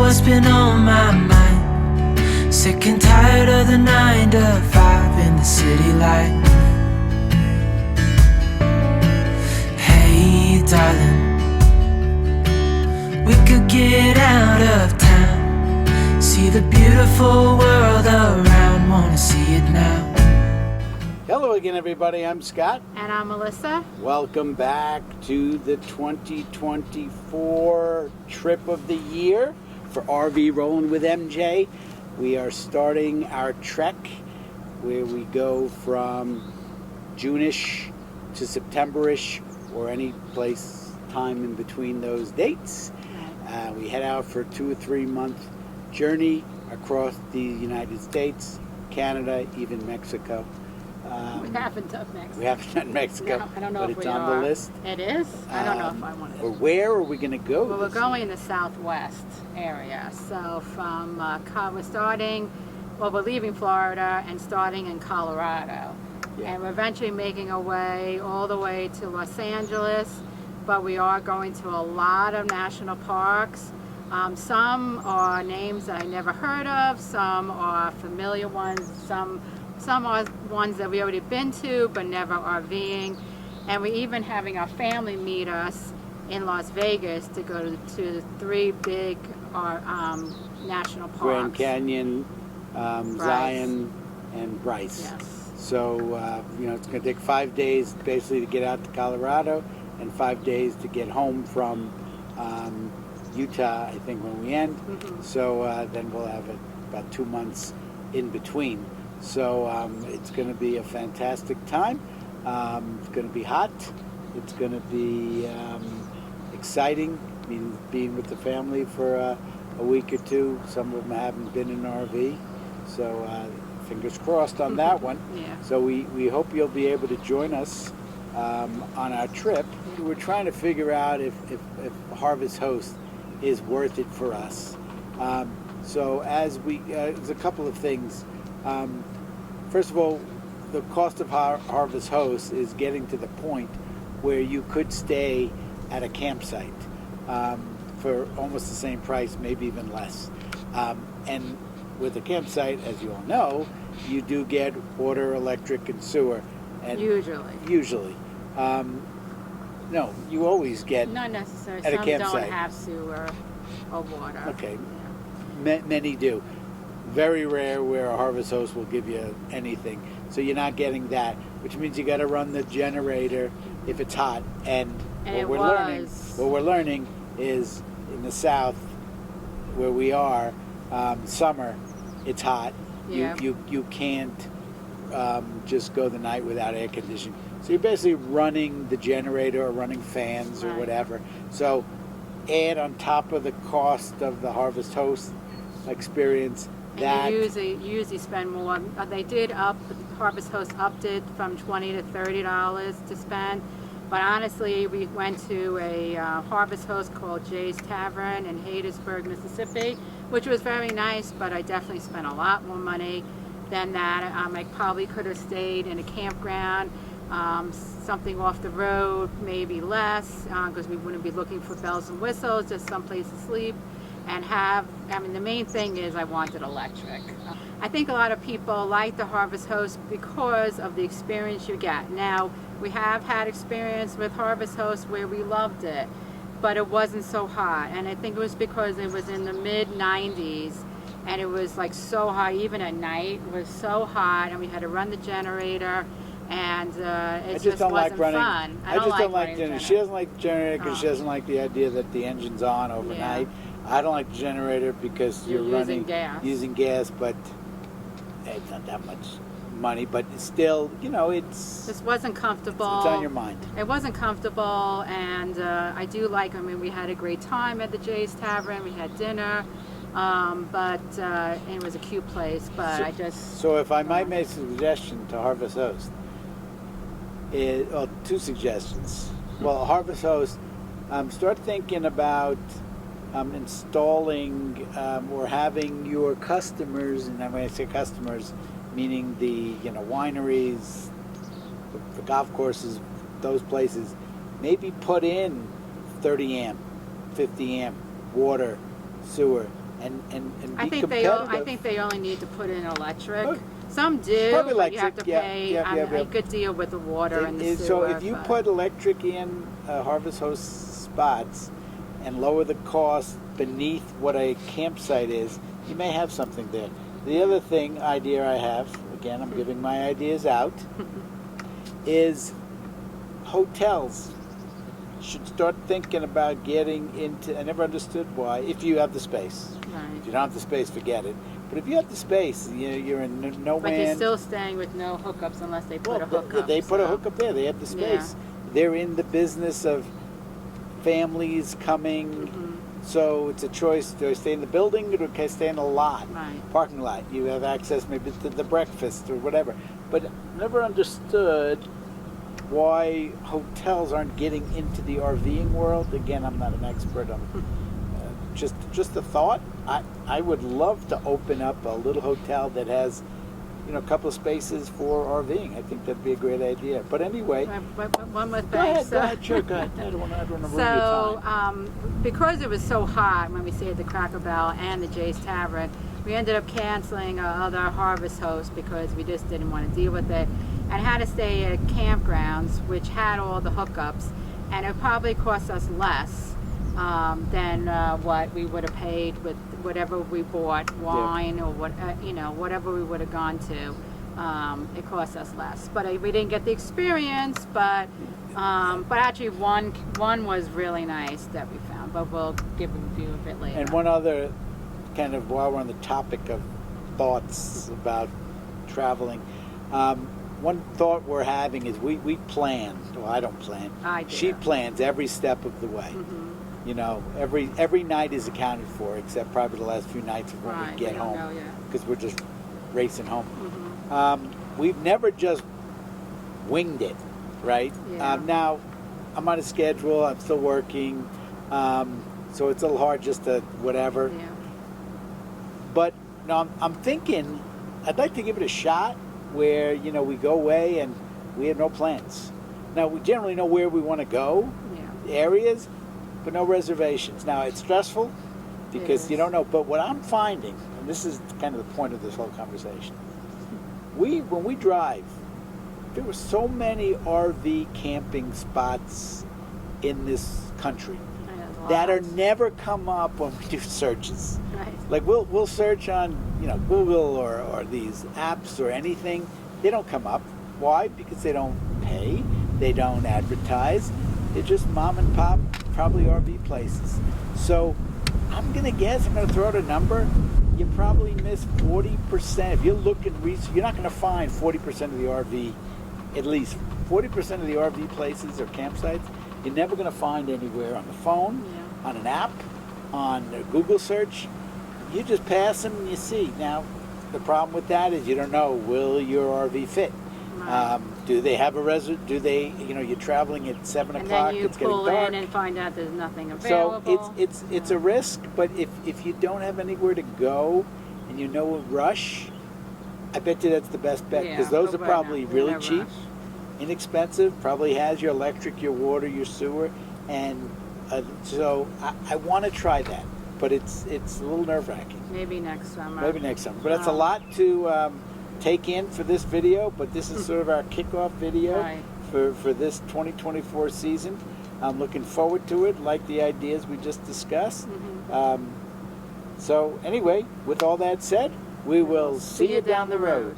what's been on my mind. Sick and tired of the 9 to 5 in the city life. Hey darling, we could get out of town, see the beautiful world around, wanna see it now. Hello again, everybody. I'm Scott. And I'm Melissa. Welcome back to the 2024 trip of the year for RV Rolling with MJ. We are starting our trek where we go from June-ish to September-ish, or any place, time in between those dates. We head out for a 2 or 3 month journey across the United States, Canada, even Mexico. We haven't done Mexico. We haven't done Mexico, No, I don't know but if it's we on are. the list. It is? I don't know if I want to. Or where are we going to go? Well, we're going in the southwest area. So from, we're leaving Florida and starting in Colorado. Yeah. And we're eventually making our way all the way to Los Angeles. But we are going to a lot of national parks. Some are names that I never heard of. Some are familiar ones. Some are ones that we already been to but never RVing, and we're even having our family meet us in Las Vegas to go to the 3 big national parks. Grand Canyon, Zion, and Bryce. Yes. So, it's going to take 5 days basically to get out to Colorado and 5 days to get home from Utah, I think, when we end. Mm-hmm. So then we'll have about 2 months in between. So it's going to be a fantastic time. It's going to be hot. It's going to be exciting, being with the family for a week or 2. Some of them haven't been in an RV, so fingers crossed on that one. Yeah. So we hope you'll be able to join us on our trip. Yeah. We're trying to figure out if Harvest Host is worth it for us. So as there's a couple of things. First of all, the cost of Harvest Host is getting to the point where you could stay at a campsite for almost the same price, maybe even less. And with a campsite, as you all know, you do get water, electric, and sewer. And Usually. No, you always get Not necessarily. at a Some campsite. don't have sewer or water. Okay. Yeah. Many do. Very rare where a Harvest Host will give you anything. So you're not getting that, which means you got to run the generator if it's hot. And what we're learning is in the south where we are, summer, it's hot. Yeah. You can't just go the night without air conditioning. So you're basically running the generator or running fans or Right. whatever. So add on top of the cost of the Harvest Host experience. And you usually spend more. Harvest Host upped it from $20 to $30 to spend. But honestly, we went to a Harvest Host called Jay's Tavern in Haydenburg, Mississippi, which was very nice, but I definitely spent a lot more money than that. I probably could have stayed in a campground, something off the road, maybe less, because we wouldn't be looking for bells and whistles, just someplace to sleep. And the main thing is I wanted electric. I think a lot of people like the Harvest Host because of the experience you get. Now, we have had experience with Harvest Host where we loved it, but it wasn't so hot. And I think it was because it was in the mid-90s and it was like so hot, even at night. It was so hot and we had to run the generator. And it just wasn't fun. I just don't like generator. She doesn't like the generator because she doesn't like the idea that the engine's on overnight. Yeah. I don't like the generator because you're using gas. using gas, but it's not that much money. But it's still, it's Just wasn't comfortable. It's on your mind. It wasn't comfortable, and I do like. We had a great time at the Jay's Tavern. We had dinner, but it was a cute place. But So if I might make a suggestion to Harvest Host, 2 suggestions. Well, Harvest Host, start thinking about installing or having your customers, and when I say customers, meaning the wineries, the golf courses, those places, maybe put in 30 amp, 50 amp water, sewer, and be I think competitive. they only need to put in electric. Oh, Some do, probably but you have electric, to yeah, pay yeah. a good deal with the water and the sewer. So if you but- put electric in Harvest Host spots and lower the cost beneath what a campsite is, you may have something there. The other idea I have, again, I'm giving my ideas out, is hotels should start thinking about getting into, I never understood why, if you have the space. Right. If you don't have the space, forget it. But if you have the space, you're in no But man. you're still staying with no hookups unless they put a hookup. They put a so- hookup there. They have the Yeah. space. They're in the business of families coming. Mhm. So it's a choice. Do I stay in the building or do I stay in the lot? Right. Parking lot. You have access maybe to the breakfast or whatever. But never understood why hotels aren't getting into the RVing world. Again, I'm not an expert. I'm just a thought. I would love to open up a little hotel that has, a couple of spaces for RVing. I think that'd be a great idea. But anyway, One more thing. go ahead, so- sure, go ahead. I don't want to ruin your So, time. because it was so hot when we stayed at the Cracker Barrel and the Jay's Tavern, we ended up canceling our other Harvest Host because we just didn't want to deal with it, and had to stay at campgrounds which had all the hookups, and it probably cost us less than what we would have paid with whatever we bought, wine or whatever we would have gone to. It cost us less, but we didn't get the experience. But actually, one was really nice that we found. But we'll give a review of it later. And one other kind of, while we're on the topic of thoughts about traveling, one thought we're having is we plan. Well, I don't plan. I do. She plans every step of the way. Mhm. Every night is accounted for, except probably the last few nights of when Right, we get we don't home, know yet. because we're just racing home. Mhm. We've never just winged it, right? Yeah. Now, I'm on a schedule. I'm still working, so it's a little hard just to whatever. Yeah. But no, I'm thinking I'd like to give it a shot where we go away and we have no plans. Now we generally know where we want to go, Yeah. areas, but no reservations. Now it's stressful because It you is. don't know. But what I'm finding, and this is kind of the point of this whole conversation, when we drive, there were so many RV camping spots in this country There's that are lots. never come up when we do searches. Right. Like we'll search on Google or these apps or anything. They don't come up. Why? Because they don't pay. They don't advertise. They're just mom and pop, probably RV places. So I'm gonna throw out a number. You probably miss 40%. If you look at research, you're not gonna find 40% of the RV. At least 40% of the RV places or campsites, you're never gonna find anywhere on the phone, Yeah. on an app, on a Google search. You just pass them and you see. Now, the problem with that is you don't know, will your RV fit? Right. Do they have a do they, you're traveling at 7 And o'clock, then you it's getting pull dark. in and find out there's nothing So available. it's a risk, but if you don't have anywhere to go and a rush, I bet you that's the best bet, Yeah, because those are but we're probably not- we're really in a cheap, rush. inexpensive, probably has your electric, your water, your sewer, and so I want to try that, but it's a little nerve-wracking. Maybe next summer. Maybe next summer. But that's a Um, lot to take in for this video, but this is sort of our kickoff video Right. for this 2024 season. I'm looking forward to it, like the ideas we just discussed. Mhm. So anyway, with all that said, we will see you down the road.